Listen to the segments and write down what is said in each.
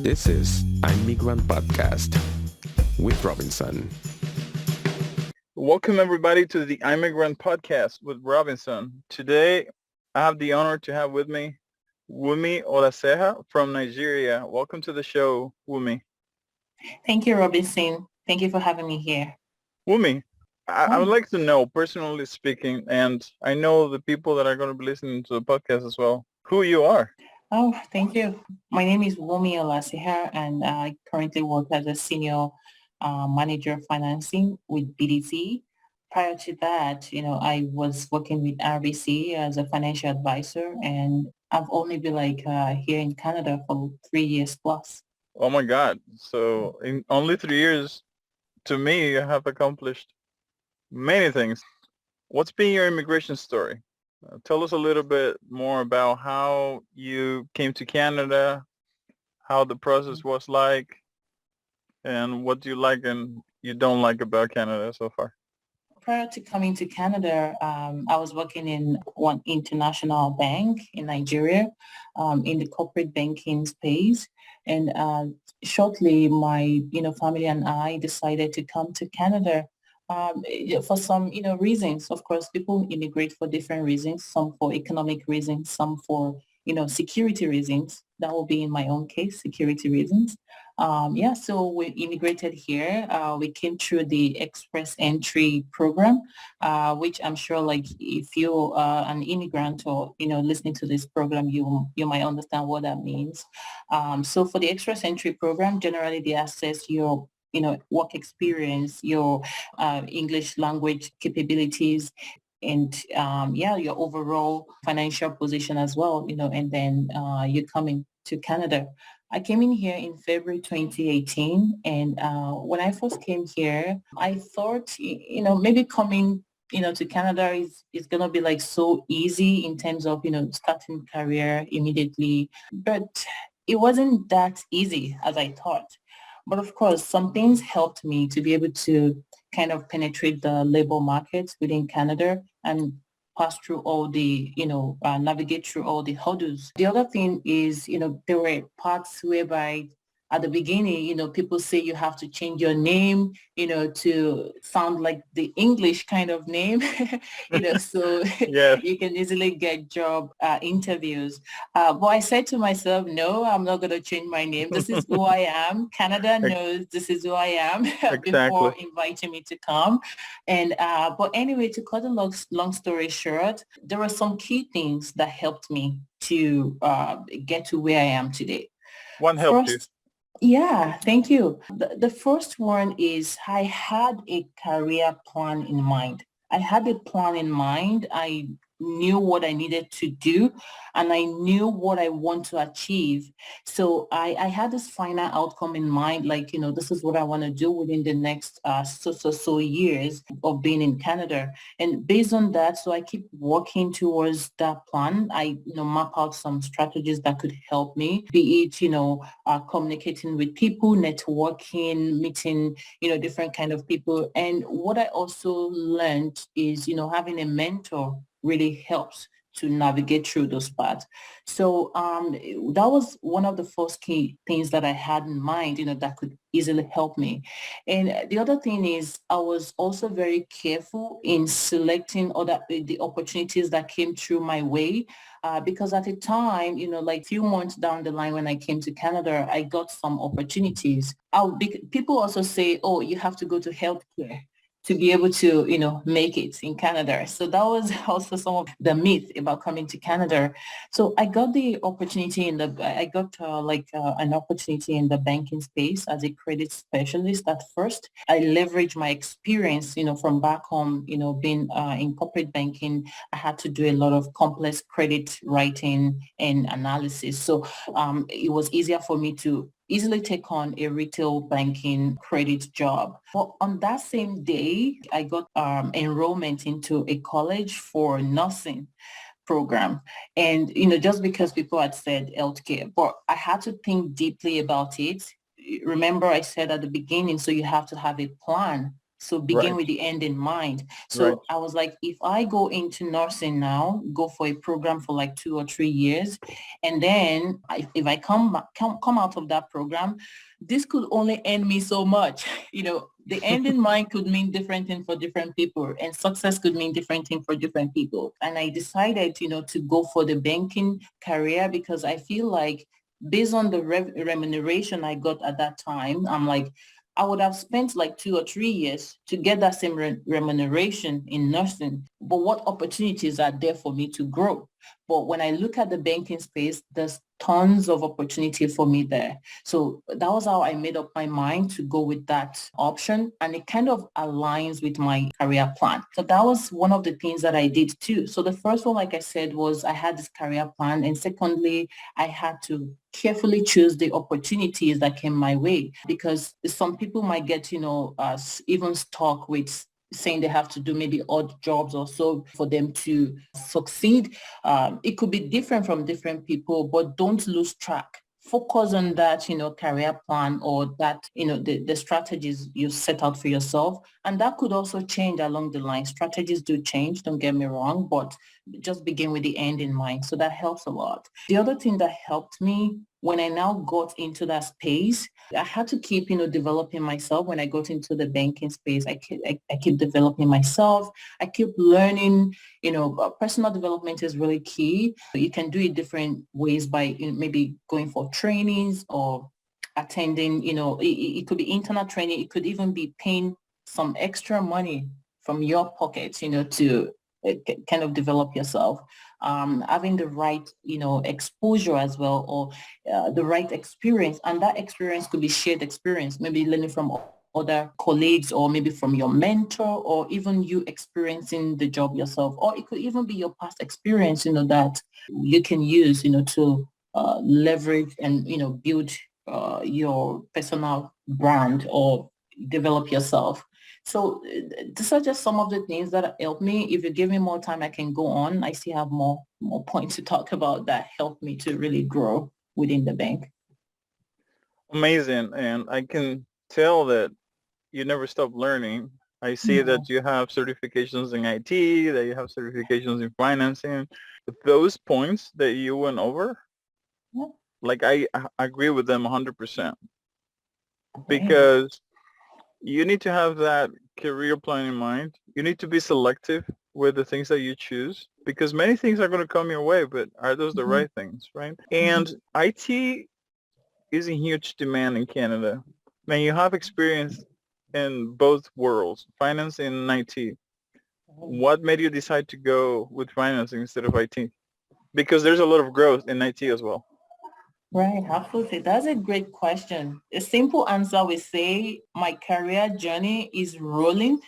This is Immigrant Podcast with Robinson. Welcome everybody to the Immigrant Podcast with Robinson. Today, I have the honor to have with me Wumi Olaseha from Nigeria. Welcome to the show, Wumi. Thank you, Robinson. Thank you for having me here. Wumi, I would Oh, like to know, personally speaking, and I know the people that are going to be listening to the podcast as well, who you are. thank you. My name is Wumi Olaseha, and I currently work as a senior manager of financing with BDC. Prior to that, I was working with RBC as a financial advisor, and I've only been here in Canada for 3 years plus. Oh my God. So in only 3 years, to me, you have accomplished many things. What's been your immigration story? Tell us a little bit more about how you came to Canada, how the process was like, and what you like and you don't like about Canada so far. Prior to coming to Canada, I was working in one international bank in Nigeria, in the corporate banking space. And shortly, my family and I decided to come to Canada for some reasons. Of course, people immigrate for different reasons. Some for economic reasons, some for security reasons. That will be in my own case, security reasons. So we immigrated here. We came through the express entry program, which I'm sure like if you are an immigrant or, listening to this program, you might understand what that means. So for the express entry program, generally they assess your work experience, your English language capabilities, and your overall financial position as well, and then you're coming to Canada. I came in here in February 2018, and when I first came here, I thought, maybe coming, to Canada is gonna be like so easy in terms of, starting career immediately, but it wasn't that easy as I thought. But of course, some things helped me to be able to kind of penetrate the labor market within Canada and pass through all the, navigate through all the hurdles. The other thing is, there were parts whereby at the beginning, people say you have to change your name, to sound like the English kind of name, so Yes, you can easily get job interviews. But I said to myself, no, I'm not going to change my name. This is who I am. Canada ex- knows this is who I am exactly. before inviting me to come. And but anyway, to cut a long story short, there were some key things that helped me to get to where I am today. One helped you. First, yeah, thank you. The first one is I had a career plan in mind. I had a plan in mind. I knew what I needed to do and I knew what I want to achieve. So I had this final outcome in mind, like, this is what I want to do within the next so years of being in Canada. And based on that, so I keep working towards that plan. I, map out some strategies that could help me, be it, communicating with people, networking, meeting, different kind of people. And what I also learned is, having a mentor really helps to navigate through those paths. So that was one of the first key things that I had in mind, that could easily help me. And the other thing is I was also very careful in selecting the opportunities that came through my way. Because at the time, like few months down the line when I came to Canada, I got some opportunities. People also say, oh, you have to go to healthcare to be able to, make it in Canada. So that was also some of the myth about coming to Canada. So I got the opportunity I got an opportunity in the banking space as a credit specialist at first. I leveraged my experience, from back home, being in corporate banking. I had to do a lot of complex credit writing and analysis. So it was easier for me to easily take on a retail banking credit job. But on that same day, I got enrollment into a college for nursing program. And, just because people had said healthcare, but I had to think deeply about it. Remember I said at the beginning, so you have to have a plan So begin Right. with the end in mind. Right. So I was like, if I go into nursing now, go for a program for like 2 or 3 years, and then if I come out of that program, this could only earn me so much. The end in mind could mean different things for different people, and success could mean different things for different people. And I decided, to go for the banking career because I feel like based on the remuneration I got at that time, I'm like, I would have spent like 2 or 3 years to get that same remuneration in nursing. But what opportunities are there for me to grow? But when I look at the banking space, there's tons of opportunity for me there. So that was how I made up my mind to go with that option. And it kind of aligns with my career plan. So that was one of the things that I did too. So the first one, like I said, was I had this career plan. And secondly, I had to carefully choose the opportunities that came my way, because some people might get, even stuck with saying they have to do maybe odd jobs or so for them to succeed. It could be different from different people, but don't lose track. Focus on that, career plan, or that, the strategies you set out for yourself. And that could also change along the line. Strategies do change, don't get me wrong, but just begin with the end in mind. So that helps a lot. The other thing that helped me when I now got into that space, I had to keep, developing myself. When I got into the banking space, I keep developing myself. I keep learning. Personal development is really key. You can do it different ways by maybe going for trainings or attending, it could be internal training. It could even be paying some extra money from your pocket, to kind of develop yourself. Having the right, exposure as well, or the right experience. And that experience could be shared experience, maybe learning from other colleagues, or maybe from your mentor, or even you experiencing the job yourself. Or it could even be your past experience, that you can use, to leverage and, build your personal brand or develop yourself. So these are just some of the things that help me. If you give me more time, I can go on. I still have more points to talk about that help me to really grow within the bank. Amazing. And I can tell that you never stop learning. I see No. that you have certifications in IT, that you have certifications in financing. Those points that you went over, Yeah. like I agree with them 100%, Okay. because you need to have that career plan in mind. You need to be selective with the things that you choose, because many things are going to come your way, but are those the Mhm. right things, right? Mhm. And IT is in huge demand in Canada. Man, you have experience in both worlds, finance and IT. What made you decide to go with financing instead of IT? Because there's a lot of growth in IT as well. Right, absolutely. That's a great question. A simple answer we say my career journey is rolling.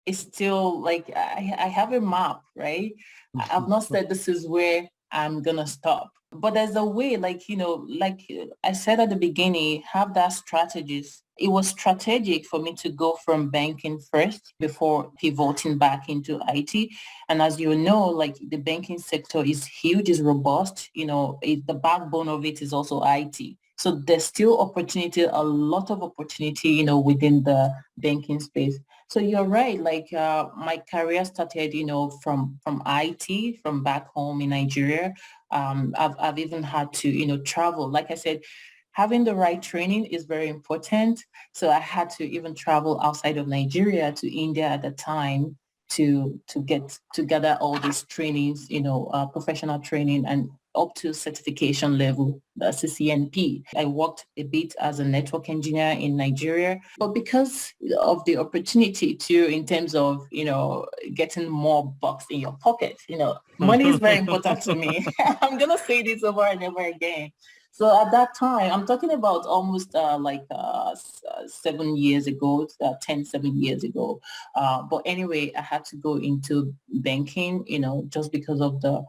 It's still like I have a map, right? I've not said this is where I'm gonna stop. But there's a way, like, like I said at the beginning, have that strategies. It was strategic for me to go from banking first before pivoting back into IT. And as you know, like the banking sector is huge, is robust. The backbone of it is also IT. So there's still opportunity, a lot of opportunity, within the banking space. So you're right. Like my career started, from IT, from back home in Nigeria. I've even had to, travel. Like I said, having the right training is very important. So I had to even travel outside of Nigeria to India at the time to get to gather all these trainings, professional training and up to certification level, that's the CNP. I worked a bit as a network engineer in Nigeria, but because of the opportunity too, in terms of, getting more bucks in your pocket, money is very important to me. I'm going to say this over and over again. So at that time, I'm talking about almost 7 years ago, 7 years ago. But anyway, I had to go into banking, just because of the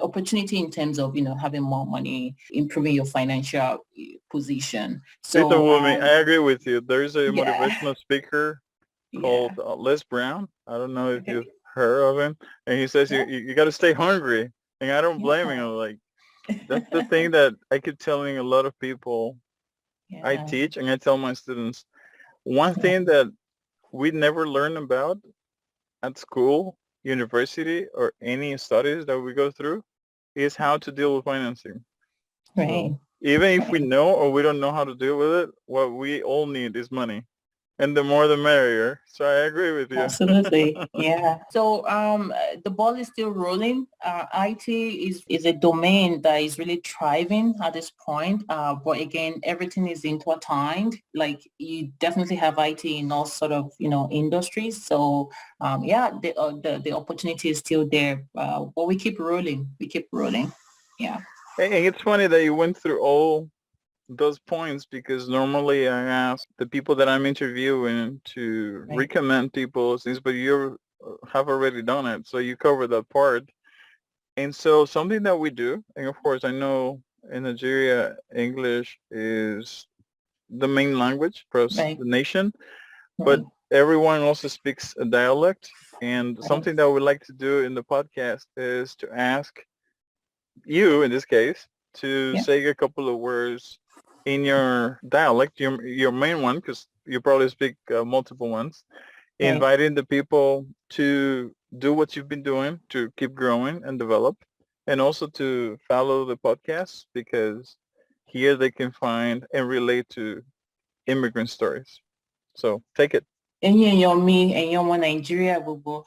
opportunity in terms of, having more money, improving your financial position. Listen, So, Wumi, I agree with you. There's a yeah, motivational speaker called yeah. Les Brown. I don't know if you've Okay. heard of him. And he says Yeah, you got to stay hungry. And I don't blame yeah. him. Like, that's the thing that I keep telling a lot of people I Yeah. teach, and I tell my students, one Yeah. thing that we never learn about at school, university, or any studies that we go through is how to deal with financing. Right. So even if we Right. know or we don't know how to deal with it, what we all need is money. And the more the merrier. So I agree with you. Absolutely. Yeah. So the ball is still rolling. IT is a domain that is really thriving at this point. But again, everything is intertwined. Like you definitely have IT in all sort of, industries. So yeah, the opportunity is still there. But we keep rolling. We keep rolling. Yeah. And it's funny that you went through all those points because normally I ask the people that I'm interviewing to Right. recommend people things, but you have already done it. So you cover that part. And so something that we do, and of course I know in Nigeria, English is the main language across Right. the nation, but Right. everyone also speaks a dialect. And Right. something that we like to do in the podcast is to ask you, in this case, to Yeah. say a couple of words in your dialect, your main one, because you probably speak multiple ones, Right. inviting the people to do what you've been doing to keep growing and develop, and also to follow the podcast because here they can find and relate to immigrant stories. So take it. Ẹ̀yin èèyàn mi, ẹ̀yin ọmọ Nàìjíríà gbogbo,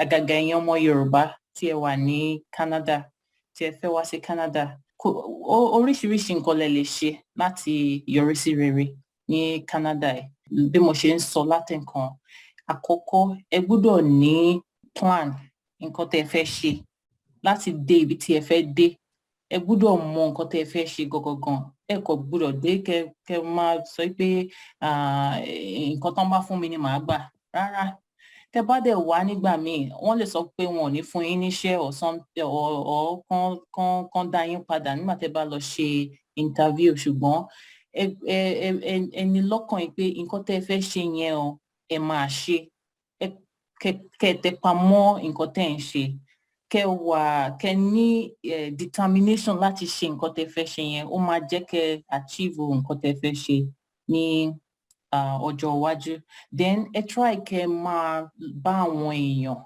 àgàgà ẹ̀yin ọmọ Yorùbá tí ẹ wà ní Canada, tí ẹ fẹ́ wá sí Canada, oríṣiríṣi nǹkan lẹ lè ṣe láti yọrí sí rere ní Canada ẹ̀. Bí mo ṣe ń sọ látẹ̀kan, àkọ́kọ́ ẹ gbúdọ̀ ní plan nǹkan tẹ́ ẹ fẹ́ ṣe láti dé ibi tí ẹ fẹ́ dé. Ẹ gbúdọ̀ mọ nǹkan tẹ́ ẹ fẹ́ ṣe gangan. Ẹ kò gbúdọ̀ dé kẹ máa sọ pé nǹkan tán bá fún mi ni màá gbà. Rárá. Tẹ́ bá dẹ̀ wá nígbà míì, wọ́n lè sọ pé wọn ò ní fún yín níṣẹ́ or kán dá yín padà nígbà tẹ́ bá lọ ṣe interview. Ṣùgbọ́n ẹ ní lọ́kàn yín pé nǹkan tẹ́ ẹ fẹ́ ṣe yẹn o, ẹ máa ṣe. Kẹ́ tẹpá mọ́ nǹkan tẹ́ ẹ̀ ń ṣe. Kẹ́ ní determination láti ṣe nǹkan tẹ́ fẹ́ ṣe yẹn. Ó máa jẹ́ kẹ́ achieve nǹkan tẹ́ fẹ́ ṣe ní ọjọ́ iwájú. Then ẹ try kẹ́ máa bá àwọn èèyàn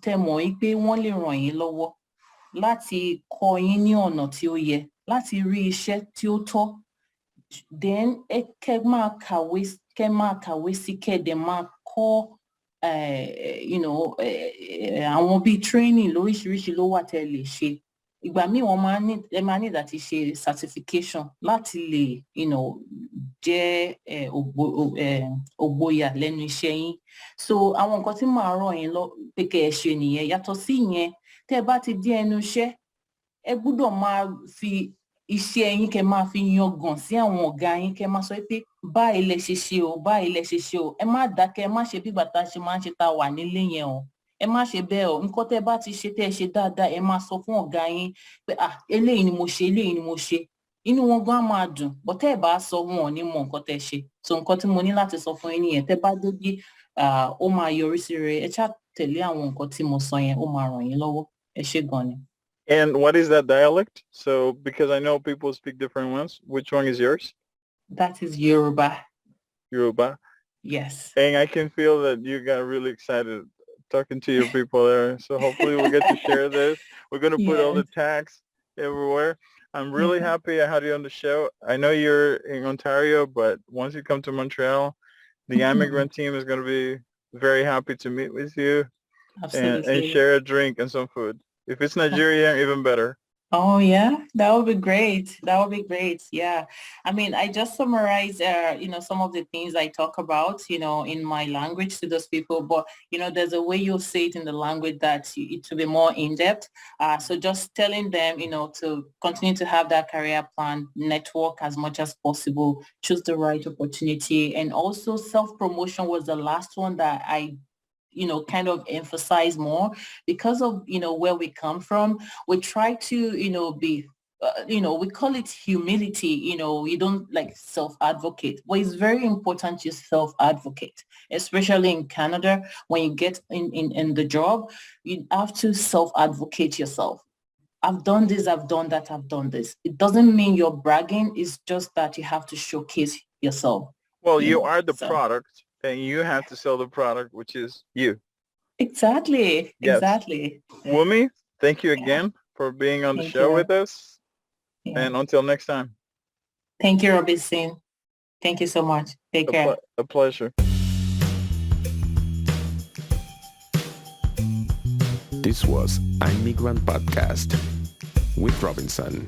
tẹ́ mọ̀ wípé wọ́n lè ràn yín lọ́wọ́ láti kọ́ yín ní ọ̀nà tí ó yẹ, láti rí iṣẹ́ tí ó tọ́. Then kẹ́ máa kàwé sí, kẹ́ dẹ̀ máa kọ́ àwọn bíi training lóríṣiríṣi ló wà tẹ́ lè ṣe. Ìgbà míì ẹ máa need láti ṣe certification láti lè jẹ́ ògboyà lẹ́nu iṣẹ́ yín. So àwọn nǹkan tí màá ràn yín lọ pé kẹ́ ẹ ṣe nìyẹn. Yàtọ̀ sí ìyẹn, tẹ́ ẹ bá ti dé ẹnu iṣẹ́, ẹ gbúdọ̀ máa fi iṣẹ́ yín kẹ́ máa fi yangàn sí àwọn ọ̀gá yín. Kẹ́ máa sọ pé báyìí lẹ ṣe ṣe o, báyìí lẹ ṣe ṣe o. Ẹ má dákẹ́, ẹ má ṣe bí ìgbà tá a ṣe máa ń ṣe tá a wà nílé yẹn o. Ẹ má ṣe bẹ́ẹ̀ o. Nǹkan tẹ́ bá ti ṣe tẹ́ ẹ ṣe dáadáa, ẹ máa sọ fún ọ̀gá yín pé eléyìí ni mo ṣe, eléyìí ni mo ṣe. Inú wọn gan á máa dùn. But tẹ́ ẹ bá sọ, wọn ò ní mọ nǹkan tẹ́ ṣe. So nǹkan tí mo ní láti sọ fún yín nìyẹn. Tẹ́ bá débí, ó máa yọrí sí rere. Ẹ ṣáà tẹ̀lé àwọn nǹkan tí mo sọ yẹn, ó máa ràn yín lọ́wọ́. Ẹ ṣé gan ni. And what is that dialect? So because I know people speak different ones, which one is yours? That is Yoruba. Yoruba. Yes. And I can feel that you got really excited talking to your people there. So hopefully we'll get to share this. We're going to put all the tags everywhere. I'm really happy I had you on the show. I know you're in Ontario, but once you come to Montreal, the immigrant team is going to be very happy to meet with you and share a drink and some food. If it's Nigerian, even better. Oh, yeah, that would be great. That would be great. Yeah. I mean, I just summarize, some of the things I talk about, in my language to those people. But, there's a way you'll say it in the language that it will be more in-depth. So just telling them, to continue to have that career plan, network as much as possible, choose the right opportunity. And also self-promotion was the last one that I kind of emphasize more because of, where we come from. We try to, be, we call it humility. You don't like self-advocate, but it's very important to self-advocate, especially in Canada. When you get in the job, you have to self-advocate yourself. I've done this, I've done that, I've done this. It doesn't mean you're bragging. It's just that you have to showcase yourself. Well, you are the product and you have to sell the product, which is you. Exactly. Yes. Exactly. Wumi, thank you Yeah. again for being on the Thank show you. with us. Yeah. And until next time. Thank you, Robinson. Thank you so much. Take care. A pleasure. This was I'm Migrant Podcast with Robinson.